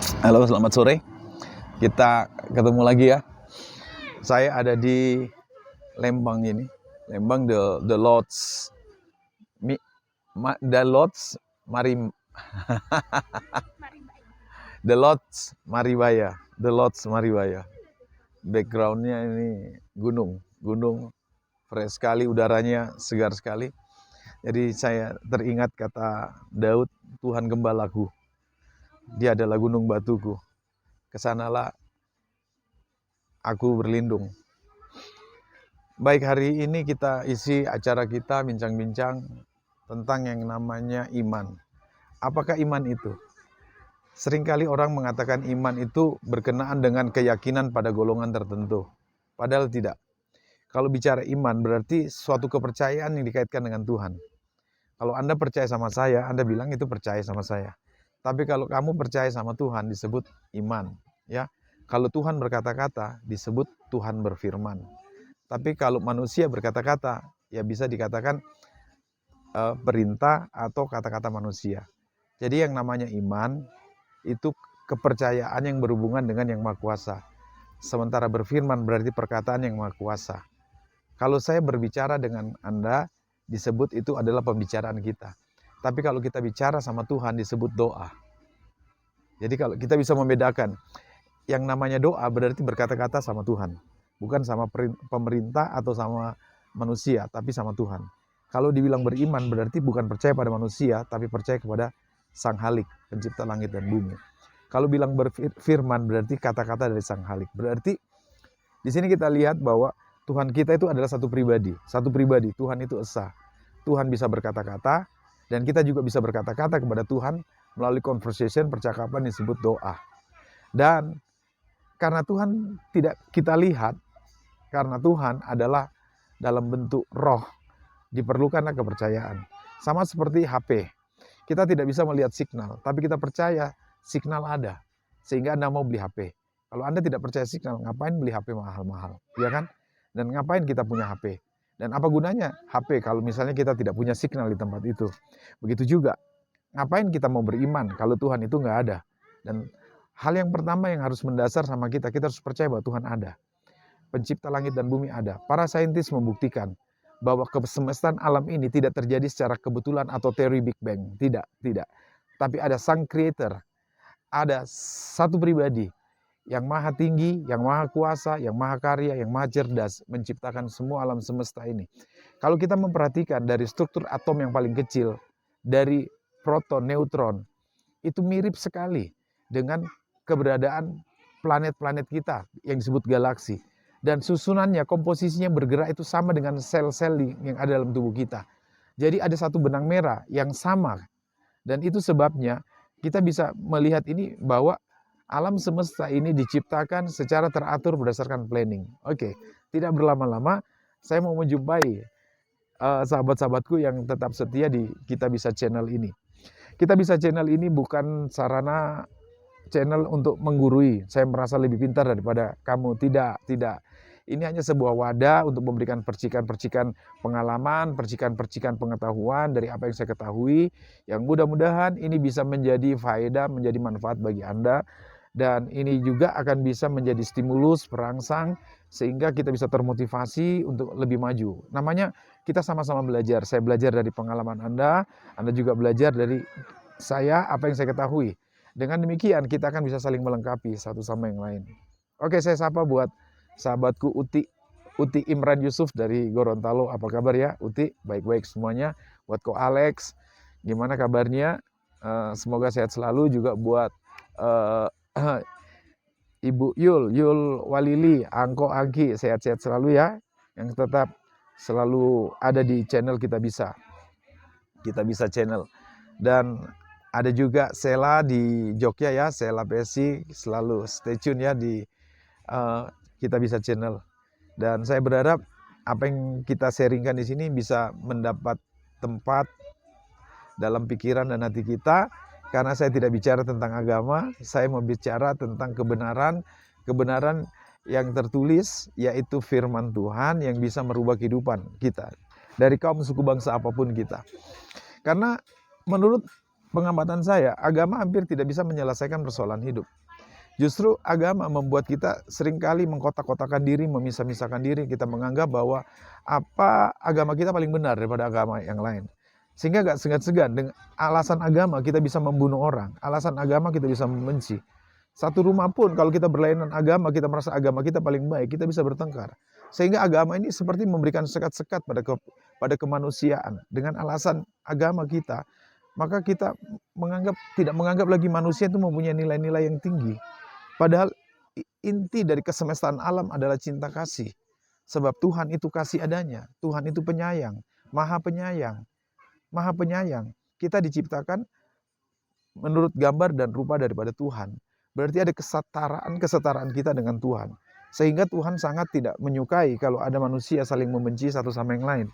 Halo, selamat sore. Kita ketemu lagi ya. Saya ada di Lembang ini. Lembang the Lodge the Lodge The Lodge Maribaya. The Lodge Maribaya. Backgroundnya ini gunung fresh sekali, udaranya segar sekali. Jadi saya teringat kata Daud, Tuhan gembalaku. Dia adalah gunung batuku. Kesanalah aku berlindung. Baik, hari ini kita isi acara kita bincang-bincang tentang yang namanya iman. Apakah iman itu? Seringkali orang mengatakan iman itu berkenaan dengan keyakinan pada golongan tertentu. Padahal tidak. Kalau bicara iman berarti suatu kepercayaan yang dikaitkan dengan Tuhan. Kalau Anda percaya sama saya, Anda bilang itu percaya sama saya. Tapi kalau kamu percaya sama Tuhan disebut iman, ya. Kalau Tuhan berkata-kata disebut Tuhan berfirman. Tapi kalau manusia berkata-kata ya bisa dikatakan perintah atau kata-kata manusia. Jadi yang namanya iman itu kepercayaan yang berhubungan dengan yang Maha Kuasa. Sementara berfirman berarti perkataan yang Maha Kuasa. Kalau saya berbicara dengan Anda disebut itu adalah pembicaraan kita. Tapi kalau kita bicara sama Tuhan disebut doa. Jadi kalau kita bisa membedakan, yang namanya doa berarti berkata-kata sama Tuhan. Bukan sama pemerintah atau sama manusia, tapi sama Tuhan. Kalau dibilang beriman berarti bukan percaya pada manusia, tapi percaya kepada Sang Halik, pencipta langit dan bumi. Kalau bilang berfirman berarti kata-kata dari Sang Halik. Berarti di sini kita lihat bahwa Tuhan kita itu adalah satu pribadi. Satu pribadi, Tuhan itu esa. Tuhan bisa berkata-kata, dan kita juga bisa berkata-kata kepada Tuhan melalui conversation, percakapan disebut doa. Dan karena Tuhan tidak kita lihat, karena Tuhan adalah dalam bentuk roh, diperlukanlah kepercayaan. Sama seperti HP. Kita tidak bisa melihat signal, tapi kita percaya signal ada. Sehingga Anda mau beli HP. Kalau Anda tidak percaya signal, ngapain beli HP mahal-mahal? Ya kan? Dan ngapain kita punya HP? Dan apa gunanya HP kalau misalnya kita tidak punya signal di tempat itu? Begitu juga, ngapain kita mau beriman kalau Tuhan itu nggak ada? Dan hal yang pertama yang harus mendasar sama kita harus percaya bahwa Tuhan ada. Pencipta langit dan bumi ada. Para saintis membuktikan bahwa kesemestaan alam ini tidak terjadi secara kebetulan atau teori Big Bang. Tidak. Tapi ada Sang Creator. Ada satu pribadi yang maha tinggi, yang maha kuasa, yang maha karya, yang maha cerdas menciptakan semua alam semesta ini. Kalau kita memperhatikan dari struktur atom yang paling kecil, dari proton, neutron, itu mirip sekali dengan keberadaan planet-planet kita yang disebut galaksi. Dan susunannya, komposisinya bergerak itu sama dengan sel-sel yang ada dalam tubuh kita. Jadi ada satu benang merah yang sama. Dan itu sebabnya kita bisa melihat ini bahwa alam semesta ini diciptakan secara teratur berdasarkan planning. Oke, tidak berlama-lama, saya mau menjumpai sahabat-sahabatku yang tetap setia di Kita Bisa Channel ini. Kita Bisa Channel ini bukan sarana channel untuk menggurui. Saya merasa lebih pintar daripada kamu. Tidak. Ini hanya sebuah wadah untuk memberikan percikan-percikan pengalaman, percikan-percikan pengetahuan dari apa yang saya ketahui. Yang mudah-mudahan ini bisa menjadi faedah, menjadi manfaat bagi Anda. Dan ini juga akan bisa menjadi stimulus, perangsang, sehingga kita bisa termotivasi untuk lebih maju. Namanya kita sama-sama belajar. Saya belajar dari pengalaman Anda juga belajar dari saya apa yang saya ketahui. Dengan demikian kita akan bisa saling melengkapi satu sama yang lain. Oke, saya sapa buat sahabatku Uti Imran Yusuf dari Gorontalo. Apa kabar ya Uti? Baik-baik semuanya. Buat Ko Alex, gimana kabarnya? Semoga sehat selalu. Juga buat Ibu Yul Walili, Angko Angki, sehat-sehat selalu ya. Yang tetap selalu ada di channel Kita Bisa Channel. Dan ada juga Sela di Jogja ya, Sela PSI, selalu stay tune ya di Kita Bisa Channel. Dan saya berharap apa yang kita sharingkan di sini bisa mendapat tempat dalam pikiran dan hati kita. Karena saya tidak bicara tentang agama, saya mau bicara tentang kebenaran yang tertulis, yaitu firman Tuhan yang bisa merubah kehidupan kita. Dari kaum suku bangsa apapun kita. Karena menurut pengamatan saya, agama hampir tidak bisa menyelesaikan persoalan hidup. Justru agama membuat kita seringkali mengkotak-kotakan diri, memisah-misahkan diri. Kita menganggap bahwa agama kita paling benar daripada agama yang lain. Sehingga gak segan-segan dengan alasan agama kita bisa membunuh orang. Alasan agama kita bisa membenci. Satu rumah pun kalau kita berlainan agama, kita merasa agama kita paling baik, kita bisa bertengkar. Sehingga agama ini seperti memberikan sekat-sekat pada kemanusiaan. Dengan alasan agama kita, maka kita tidak menganggap lagi manusia itu mempunyai nilai-nilai yang tinggi. Padahal inti dari kesemestaan alam adalah cinta kasih. Sebab Tuhan itu kasih adanya. Tuhan itu penyayang, maha penyayang. Maha penyayang. Kita diciptakan menurut gambar dan rupa daripada Tuhan. Berarti ada kesetaraan kita dengan Tuhan. Sehingga Tuhan sangat tidak menyukai kalau ada manusia saling membenci satu sama yang lain.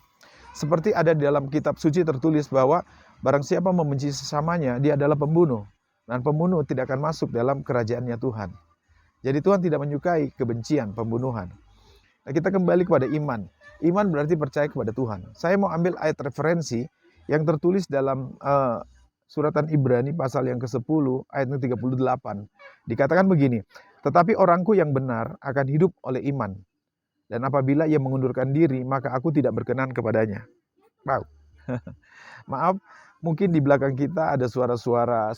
Seperti ada di dalam kitab suci tertulis bahwa barang siapa membenci sesamanya, dia adalah pembunuh. Dan pembunuh tidak akan masuk dalam kerajaannya Tuhan. Jadi Tuhan tidak menyukai kebencian, pembunuhan. Nah, kita kembali kepada iman. Iman berarti percaya kepada Tuhan. Saya mau ambil ayat referensi yang tertulis dalam suratan Ibrani pasal yang ke-10 ayat 38. Dikatakan begini, tetapi orangku yang benar akan hidup oleh iman. Dan apabila ia mengundurkan diri, maka aku tidak berkenan kepadanya. Wow. Maaf, mungkin di belakang kita ada suara-suara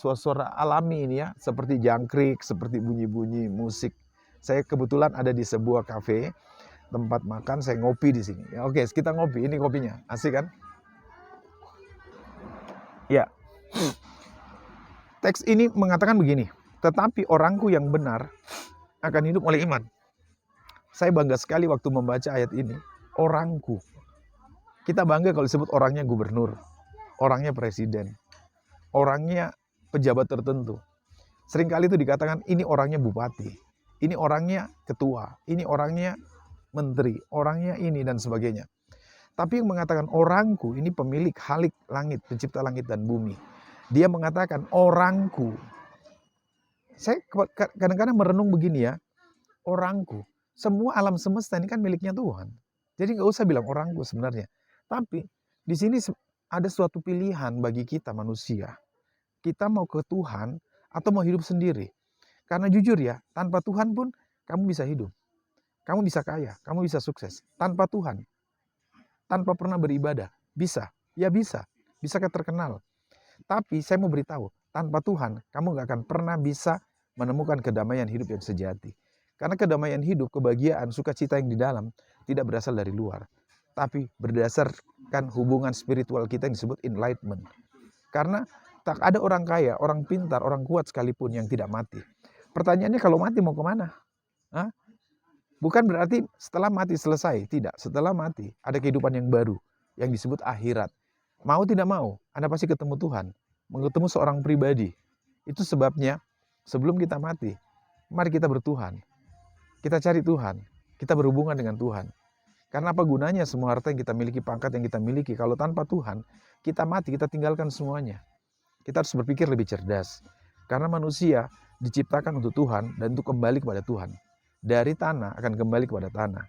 alami ini ya, seperti jangkrik, seperti bunyi-bunyi musik. Saya kebetulan ada di sebuah kafe, tempat makan, saya ngopi di sini. Ya, oke, kita ngopi, ini kopinya, asik kan? Ya. Teks ini mengatakan begini, tetapi orangku yang benar akan hidup oleh iman. Saya bangga sekali waktu membaca ayat ini, orangku. Kita bangga kalau disebut orangnya gubernur, orangnya presiden, orangnya pejabat tertentu. Seringkali itu dikatakan ini orangnya bupati, ini orangnya ketua, ini orangnya menteri, orangnya ini dan sebagainya. Tapi yang mengatakan orangku, ini pemilik Khalik langit, pencipta langit dan bumi. Dia mengatakan orangku. Saya kadang-kadang merenung begini ya, orangku. Semua alam semesta ini kan miliknya Tuhan. Jadi nggak usah bilang orangku sebenarnya. Tapi di sini ada suatu pilihan bagi kita manusia. Kita mau ke Tuhan atau mau hidup sendiri. Karena jujur ya, tanpa Tuhan pun kamu bisa hidup. Kamu bisa kaya, kamu bisa sukses. Tanpa Tuhan. Tanpa pernah beribadah. Bisa. Ya bisa. Bisa terkenal. Tapi saya mau beritahu, tanpa Tuhan kamu gak akan pernah bisa menemukan kedamaian hidup yang sejati. Karena kedamaian hidup, kebahagiaan, sukacita yang di dalam tidak berasal dari luar. Tapi berdasarkan hubungan spiritual kita yang disebut enlightenment. Karena tak ada orang kaya, orang pintar, orang kuat sekalipun yang tidak mati. Pertanyaannya kalau mati mau kemana? Hah? Bukan berarti setelah mati selesai. Tidak, setelah mati ada kehidupan yang baru yang disebut akhirat. Mau tidak mau, Anda pasti ketemu Tuhan. Ketemu seorang pribadi. Itu sebabnya sebelum kita mati, mari kita bertuhan. Kita cari Tuhan. Kita berhubungan dengan Tuhan. Karena apa gunanya semua harta yang kita miliki, pangkat yang kita miliki, kalau tanpa Tuhan, kita mati, kita tinggalkan semuanya. Kita harus berpikir lebih cerdas. Karena manusia diciptakan untuk Tuhan dan untuk kembali kepada Tuhan. Dari tanah akan kembali kepada tanah.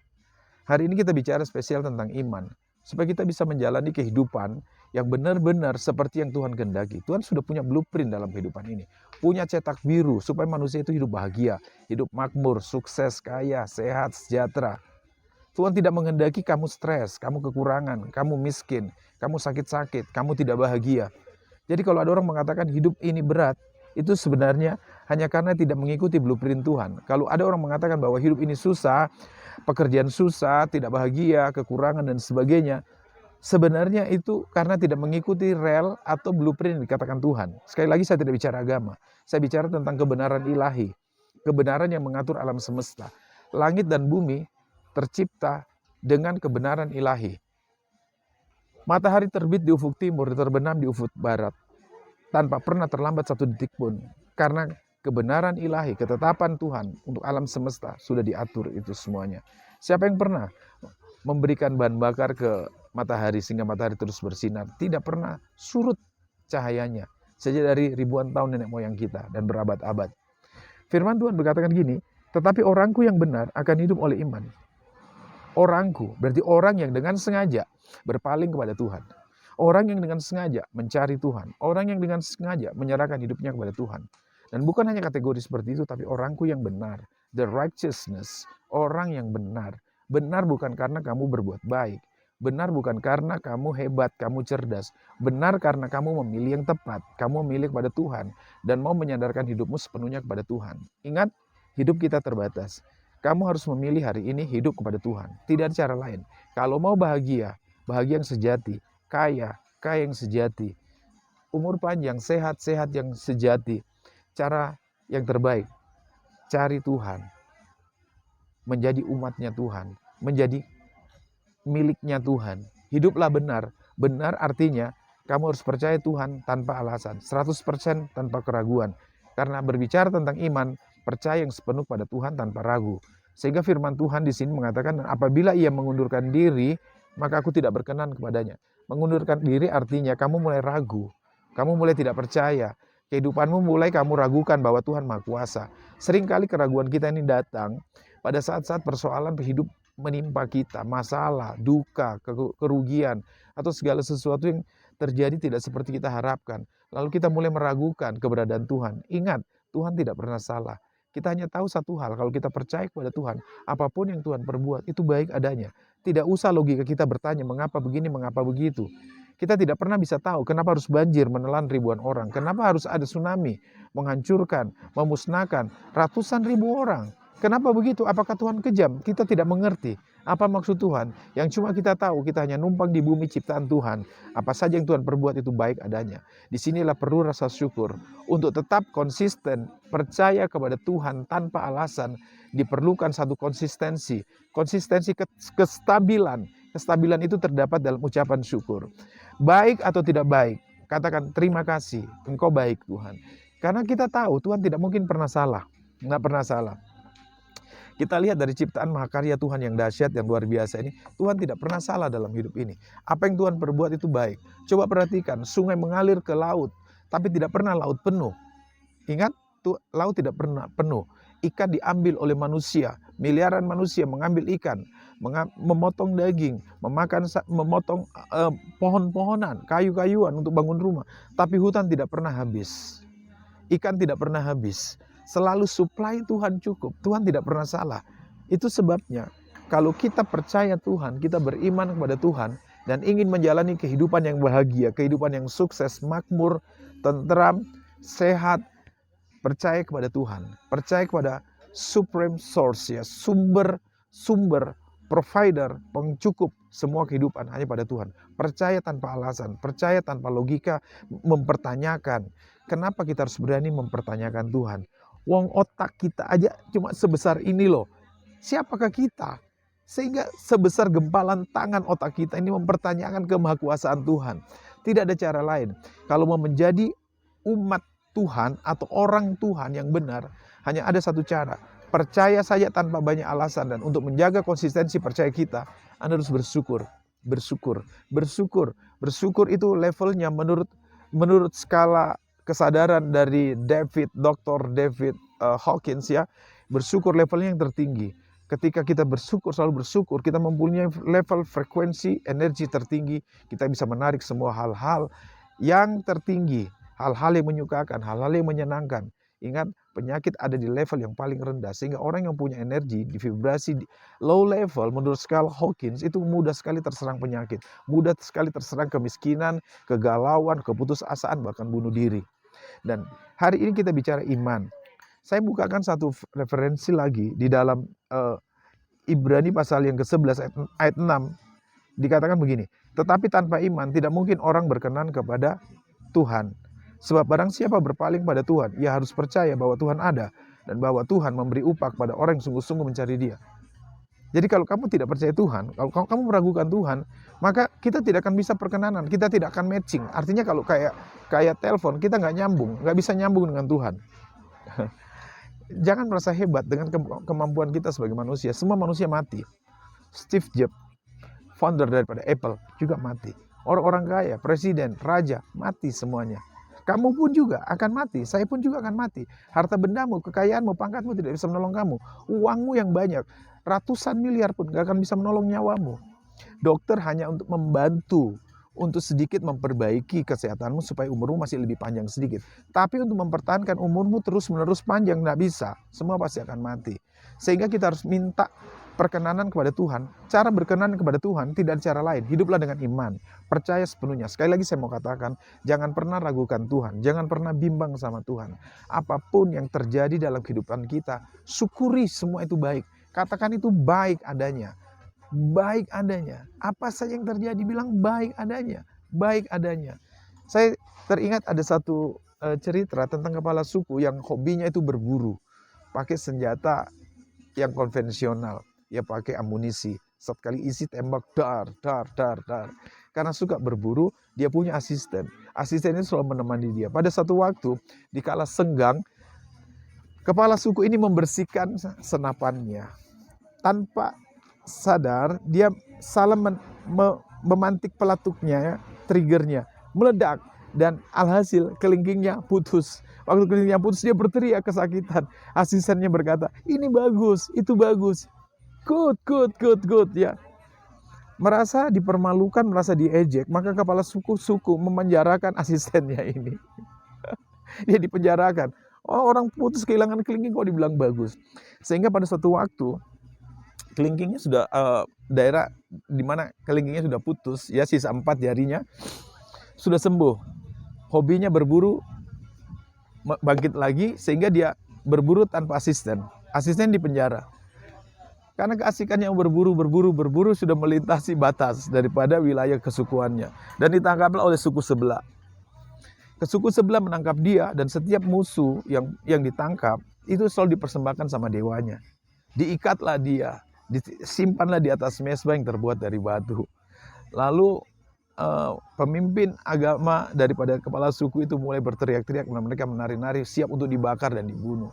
Hari ini kita bicara spesial tentang iman. Supaya kita bisa menjalani kehidupan yang benar-benar seperti yang Tuhan kehendaki. Tuhan sudah punya blueprint dalam kehidupan ini. Punya cetak biru supaya manusia itu hidup bahagia, hidup makmur, sukses, kaya, sehat, sejahtera. Tuhan tidak menghendaki kamu stres, kamu kekurangan, kamu miskin, kamu sakit-sakit, kamu tidak bahagia. Jadi kalau ada orang mengatakan hidup ini berat, itu sebenarnya hanya karena tidak mengikuti blueprint Tuhan. Kalau ada orang mengatakan bahwa hidup ini susah, pekerjaan susah, tidak bahagia, kekurangan dan sebagainya, sebenarnya itu karena tidak mengikuti rel atau blueprint yang dikatakan Tuhan. Sekali lagi saya tidak bicara agama, saya bicara tentang kebenaran ilahi, kebenaran yang mengatur alam semesta. Langit dan bumi tercipta dengan kebenaran ilahi. Matahari terbit di ufuk timur, terbenam di ufuk barat, tanpa pernah terlambat satu detik pun. Karena kebenaran ilahi, ketetapan Tuhan untuk alam semesta sudah diatur itu semuanya. Siapa yang pernah memberikan bahan bakar ke matahari sehingga matahari terus bersinar? Tidak pernah surut cahayanya. Sejak dari ribuan tahun nenek moyang kita dan berabad-abad. Firman Tuhan berkatakan gini, tetapi orangku yang benar akan hidup oleh iman. Orangku berarti orang yang dengan sengaja berpaling kepada Tuhan. Orang yang dengan sengaja mencari Tuhan, orang yang dengan sengaja menyerahkan hidupnya kepada Tuhan. Dan bukan hanya kategori seperti itu, tapi orangku yang benar, the righteousness, orang yang benar. Benar bukan karena kamu berbuat baik, benar bukan karena kamu hebat, kamu cerdas, benar karena kamu memilih yang tepat, kamu memilih kepada Tuhan, dan mau menyandarkan hidupmu sepenuhnya kepada Tuhan. Ingat, hidup kita terbatas. Kamu harus memilih hari ini hidup kepada Tuhan, tidak ada cara lain. Kalau mau bahagia, bahagia yang sejati, kaya, kaya yang sejati, umur panjang, sehat, sehat yang sejati. Cara yang terbaik, cari Tuhan, menjadi umatnya Tuhan, menjadi miliknya Tuhan. Hiduplah benar. Benar artinya kamu harus percaya Tuhan tanpa alasan, 100% tanpa keraguan. Karena berbicara tentang iman, percaya yang sepenuh pada Tuhan tanpa ragu. Sehingga firman Tuhan di sini mengatakan, apabila ia mengundurkan diri, maka aku tidak berkenan kepadanya. Mengundurkan diri artinya kamu mulai ragu, kamu mulai tidak percaya, kehidupanmu mulai kamu ragukan bahwa Tuhan Maha Kuasa. Seringkali keraguan kita ini datang pada saat-saat persoalan hidup menimpa kita, masalah, duka, kerugian, atau segala sesuatu yang terjadi tidak seperti kita harapkan. Lalu kita mulai meragukan keberadaan Tuhan. Ingat, Tuhan tidak pernah salah. Kita hanya tahu satu hal, kalau kita percaya kepada Tuhan, apapun yang Tuhan perbuat, itu baik adanya. Tidak usah logika kita bertanya, mengapa begini, mengapa begitu. Kita tidak pernah bisa tahu kenapa harus banjir menelan ribuan orang, kenapa harus ada tsunami menghancurkan, memusnahkan ratusan ribu orang. Kenapa begitu? Apakah Tuhan kejam? Kita tidak mengerti apa maksud Tuhan. Yang cuma kita tahu, kita hanya numpang di bumi ciptaan Tuhan. Apa saja yang Tuhan perbuat itu baik adanya. Disinilah perlu rasa syukur. Untuk tetap konsisten, percaya kepada Tuhan tanpa alasan, diperlukan satu konsistensi. Konsistensi kestabilan. Kestabilan itu terdapat dalam ucapan syukur. Baik atau tidak baik, katakan terima kasih, Engkau baik Tuhan. Karena kita tahu Tuhan tidak mungkin pernah salah. Nggak pernah salah. Kita lihat dari ciptaan mahakarya Tuhan yang dahsyat, yang luar biasa ini, Tuhan tidak pernah salah dalam hidup ini. Apa yang Tuhan perbuat itu baik. Coba perhatikan, sungai mengalir ke laut, tapi tidak pernah laut penuh. Ingat, laut tidak pernah penuh. Ikan diambil oleh manusia, miliaran manusia mengambil ikan, memotong daging, memotong pohon-pohonan, kayu-kayuan untuk bangun rumah. Tapi hutan tidak pernah habis. Ikan tidak pernah habis. Selalu supply Tuhan cukup. Tuhan tidak pernah salah. Itu sebabnya kalau kita percaya Tuhan, kita beriman kepada Tuhan, dan ingin menjalani kehidupan yang bahagia, kehidupan yang sukses, makmur, tentram, sehat, percaya kepada Tuhan. Percaya kepada supreme source, ya, sumber provider, pengcukup semua kehidupan hanya pada Tuhan. Percaya tanpa alasan, percaya tanpa logika, mempertanyakan. Kenapa kita harus berani mempertanyakan Tuhan? Wong otak kita aja cuma sebesar ini loh. Siapakah kita? Sehingga sebesar gempalan tangan otak kita ini mempertanyakan kemahakuasaan Tuhan. Tidak ada cara lain. Kalau mau menjadi umat Tuhan atau orang Tuhan yang benar, hanya ada satu cara. Percaya saja tanpa banyak alasan. Dan untuk menjaga konsistensi percaya kita, Anda harus bersyukur. Bersyukur itu levelnya menurut skala kesadaran dari Dr. David Hawkins, ya. Bersyukur levelnya yang tertinggi. Ketika kita bersyukur, selalu bersyukur, kita mempunyai level frekuensi energi tertinggi. Kita bisa menarik semua hal-hal yang tertinggi, hal-hal yang menyukakan, hal-hal yang menyenangkan. Ingat, penyakit ada di level yang paling rendah. Sehingga orang yang punya energi di vibrasi low level, menurut skala Hawkins, itu mudah sekali terserang penyakit. Mudah sekali terserang kemiskinan, kegalauan, keputusasaan, bahkan bunuh diri. Dan hari ini kita bicara iman. Saya bukakan satu referensi lagi di dalam Ibrani pasal yang ke-11 ayat 6. Dikatakan begini, tetapi tanpa iman tidak mungkin orang berkenan kepada Tuhan. Sebab barang siapa berpaling pada Tuhan, ia harus percaya bahwa Tuhan ada dan bahwa Tuhan memberi upah kepada orang yang sungguh-sungguh mencari Dia. Jadi kalau kamu tidak percaya Tuhan, kalau kamu meragukan Tuhan, maka kita tidak akan bisa perkenanan, kita tidak akan matching. Artinya kalau kayak telepon, kita nggak nyambung, nggak bisa nyambung dengan Tuhan. Jangan merasa hebat dengan kemampuan kita sebagai manusia. Semua manusia mati. Steve Jobs, founder daripada Apple, juga mati. Orang-orang kaya, presiden, raja, mati semuanya. Kamu pun juga akan mati, saya pun juga akan mati. Harta bendamu, kekayaanmu, pangkatmu tidak bisa menolong kamu. Uangmu yang banyak, ratusan miliar pun gak akan bisa menolong nyawamu. Dokter hanya untuk membantu, untuk sedikit memperbaiki kesehatanmu supaya umurmu masih lebih panjang sedikit. Tapi untuk mempertahankan umurmu terus-menerus panjang, nggak bisa. Semua pasti akan mati. Sehingga kita harus minta perkenanan kepada Tuhan. Cara berkenan kepada Tuhan tidak ada cara lain. Hiduplah dengan iman. Percaya sepenuhnya. Sekali lagi saya mau katakan, jangan pernah ragukan Tuhan. Jangan pernah bimbang sama Tuhan. Apapun yang terjadi dalam kehidupan kita, syukuri semua itu baik. Katakan itu baik adanya. Baik adanya. Apa saja yang terjadi, bilang baik adanya. Baik adanya. Saya teringat ada satu cerita tentang kepala suku yang hobinya itu berburu. Pakai senjata yang konvensional. Ya pakai amunisi. Sekali isi tembak, dar. Karena suka berburu, dia punya asisten. Asistennya selalu menemani dia. Pada satu waktu, di kala senggang, kepala suku ini membersihkan senapannya. Tanpa sadar, dia salah memantik pelatuknya, triggernya, meledak. Dan alhasil kelingkingnya putus. Waktu kelingkingnya putus, dia berteriak kesakitan. Asistennya berkata, ini bagus, itu bagus. Good. Ya. Merasa dipermalukan, merasa diejek, maka kepala suku memenjarakan asistennya ini. Dia dipenjarakan. Oh, orang putus kehilangan kelingking kok dibilang bagus. Sehingga pada suatu waktu, kelingkingnya sudah daerah di mana kelingkingnya sudah putus, ya sisa 4 jarinya sudah sembuh. Hobinya berburu bangkit lagi sehingga dia berburu tanpa asisten. Asisten di penjara. Karena keasikannya berburu sudah melintasi batas daripada wilayah kesukuannya dan ditangkaplah oleh suku sebelah. Suku sebelah menangkap dia dan setiap musuh yang ditangkap itu selalu dipersembahkan sama dewanya. Diikatlah dia. Disimpanlah di atas mezbah yang terbuat dari batu. Lalu pemimpin agama daripada kepala suku itu mulai berteriak-teriak dan mereka menari-nari siap untuk dibakar dan dibunuh.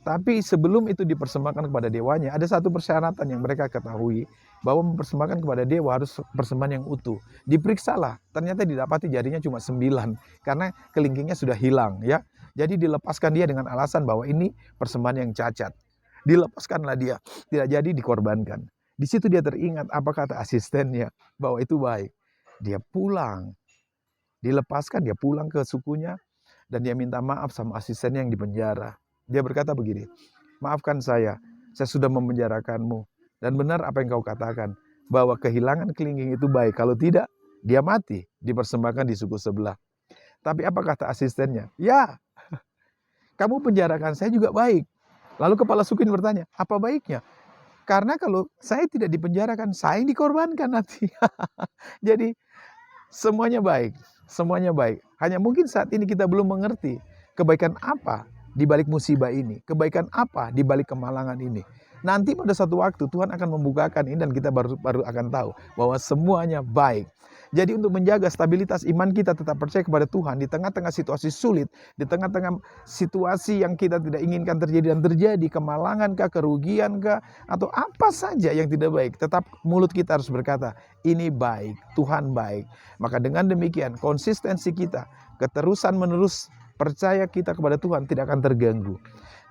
Tapi sebelum itu dipersembahkan kepada dewanya, ada satu persyaratan yang mereka ketahui, bahwa mempersembahkan kepada dewa harus persembahan yang utuh. Diperiksalah, ternyata didapati jarinya cuma 9 karena kelingkingnya sudah hilang, ya. Jadi dilepaskan dia dengan alasan bahwa ini persembahan yang cacat. Dilepaskanlah dia, tidak jadi dikorbankan. Di situ dia teringat apa kata asistennya, bahwa itu baik. Dia pulang, dilepaskan, dia pulang ke sukunya, dan dia minta maaf sama asistennya yang di penjara. Dia berkata begini, maafkan saya sudah memenjarakanmu. Dan benar apa yang kau katakan, bahwa kehilangan kelingking itu baik. Kalau tidak, dia mati, dipersembahkan di suku sebelah. Tapi apa kata asistennya? Ya, kamu penjarakan saya juga baik. Lalu kepala suku ini bertanya, apa baiknya? Karena kalau saya tidak dipenjarakan, saya yang dikorbankan nanti. Jadi semuanya baik, semuanya baik. Hanya mungkin saat ini kita belum mengerti kebaikan apa di balik musibah ini, kebaikan apa di balik kemalangan ini. Nanti pada satu waktu Tuhan akan membukakan ini dan kita baru akan tahu bahwa semuanya baik. Jadi untuk menjaga stabilitas iman kita tetap percaya kepada Tuhan di tengah-tengah situasi sulit, di tengah-tengah situasi yang kita tidak inginkan terjadi dan terjadi, kemalangan kah, kerugian kah, atau apa saja yang tidak baik, tetap mulut kita harus berkata, ini baik, Tuhan baik. Maka dengan demikian konsistensi kita, keterusan menerus percaya kita kepada Tuhan tidak akan terganggu.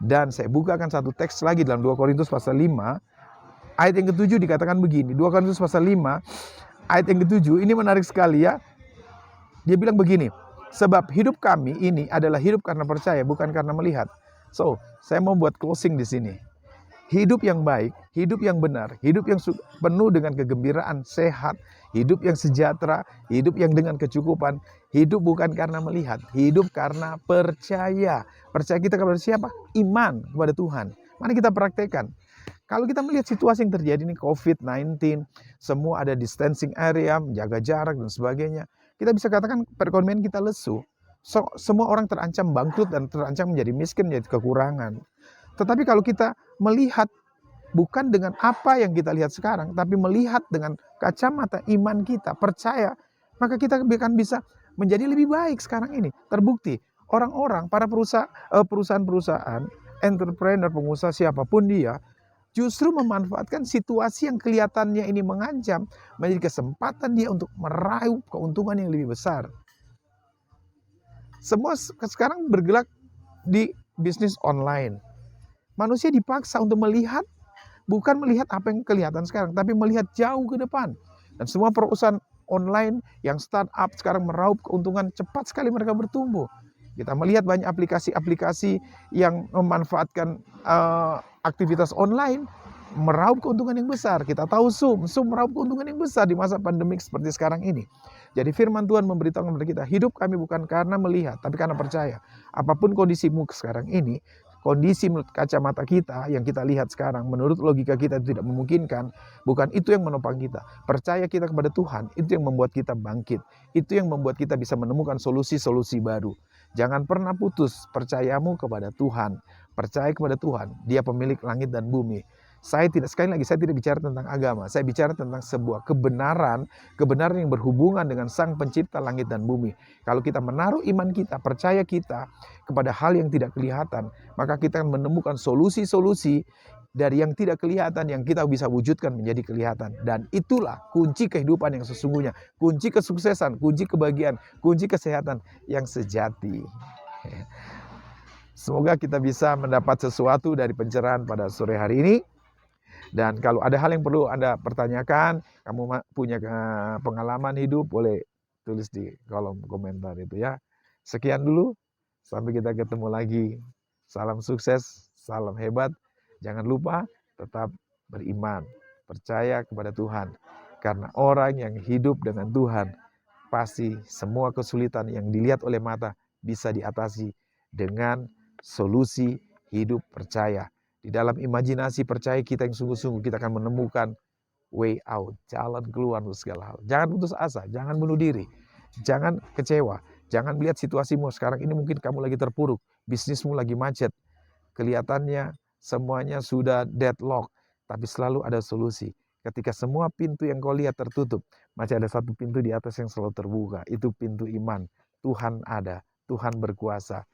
Dan saya bukakan satu teks lagi dalam 2 Korintus pasal 5, ayat yang ke-7 dikatakan begini, 2 Korintus pasal 5, ayat yang ke-7, ini menarik sekali ya. Dia bilang begini, sebab hidup kami ini adalah hidup karena percaya, bukan karena melihat. So, saya mau buat closing di sini. Hidup yang baik, hidup yang benar, hidup yang penuh dengan kegembiraan, sehat, hidup yang sejahtera, hidup yang dengan kecukupan, hidup bukan karena melihat, hidup karena percaya. Percaya kita kepada siapa? Iman kepada Tuhan. Mari kita praktekkan. Kalau kita melihat situasi yang terjadi ini COVID-19, semua ada distancing area, menjaga jarak dan sebagainya. Kita bisa katakan perekonomian kita lesu. Semua orang terancam bangkrut dan terancam menjadi miskin, menjadi kekurangan. Tetapi kalau kita melihat bukan dengan apa yang kita lihat sekarang, tapi melihat dengan kacamata iman kita, percaya, maka kita akan bisa menjadi lebih baik sekarang ini. Terbukti, orang-orang, para perusahaan-perusahaan, entrepreneur, pengusaha, siapapun dia, justru memanfaatkan situasi yang kelihatannya ini mengancam, menjadi kesempatan dia untuk meraih keuntungan yang lebih besar. Semua sekarang bergerak di bisnis online. Manusia dipaksa untuk melihat, bukan melihat apa yang kelihatan sekarang, tapi melihat jauh ke depan. Dan semua perusahaan online, yang startup sekarang meraup keuntungan, cepat sekali mereka bertumbuh. Kita melihat banyak aplikasi-aplikasi yang memanfaatkan aktivitas online, meraup keuntungan yang besar. Kita tahu Zoom meraup keuntungan yang besar di masa pandemik seperti sekarang ini. Jadi firman Tuhan memberitahu kepada kita, hidup kami bukan karena melihat, tapi karena percaya. Apapun kondisimu sekarang ini, kondisi menurut kacamata kita yang kita lihat sekarang, menurut logika kita itu tidak memungkinkan, bukan itu yang menopang kita. Percaya kita kepada Tuhan, itu yang membuat kita bangkit. Itu yang membuat kita bisa menemukan solusi-solusi baru. Jangan pernah putus percayamu kepada Tuhan. Percaya kepada Tuhan, Dia pemilik langit dan bumi. Saya tidak bicara tentang agama. Saya bicara tentang sebuah kebenaran yang berhubungan dengan Sang Pencipta langit dan bumi. Kalau kita menaruh iman kita, percaya kita kepada hal yang tidak kelihatan, maka kita akan menemukan solusi-solusi dari yang tidak kelihatan yang kita bisa wujudkan menjadi kelihatan. Dan itulah kunci kehidupan yang sesungguhnya, kunci kesuksesan, kunci kebahagiaan, kunci kesehatan yang sejati. Semoga kita bisa mendapat sesuatu dari pencerahan pada sore hari ini. Dan kalau ada hal yang perlu Anda pertanyakan, kamu punya pengalaman hidup, boleh tulis di kolom komentar itu ya. Sekian dulu, sampai kita ketemu lagi. Salam sukses, salam hebat. Jangan lupa tetap beriman, percaya kepada Tuhan. Karena orang yang hidup dengan Tuhan, pasti semua kesulitan yang dilihat oleh mata bisa diatasi dengan solusi hidup percaya. Di dalam imajinasi percaya kita yang sungguh-sungguh, kita akan menemukan way out, jalan keluar untuk segala hal. Jangan putus asa, jangan bunuh diri, jangan kecewa, jangan melihat situasimu sekarang ini mungkin kamu lagi terpuruk, bisnismu lagi macet, kelihatannya semuanya sudah deadlock, tapi selalu ada solusi. Ketika semua pintu yang kau lihat tertutup, masih ada satu pintu di atas yang selalu terbuka, itu pintu iman. Tuhan ada, Tuhan berkuasa,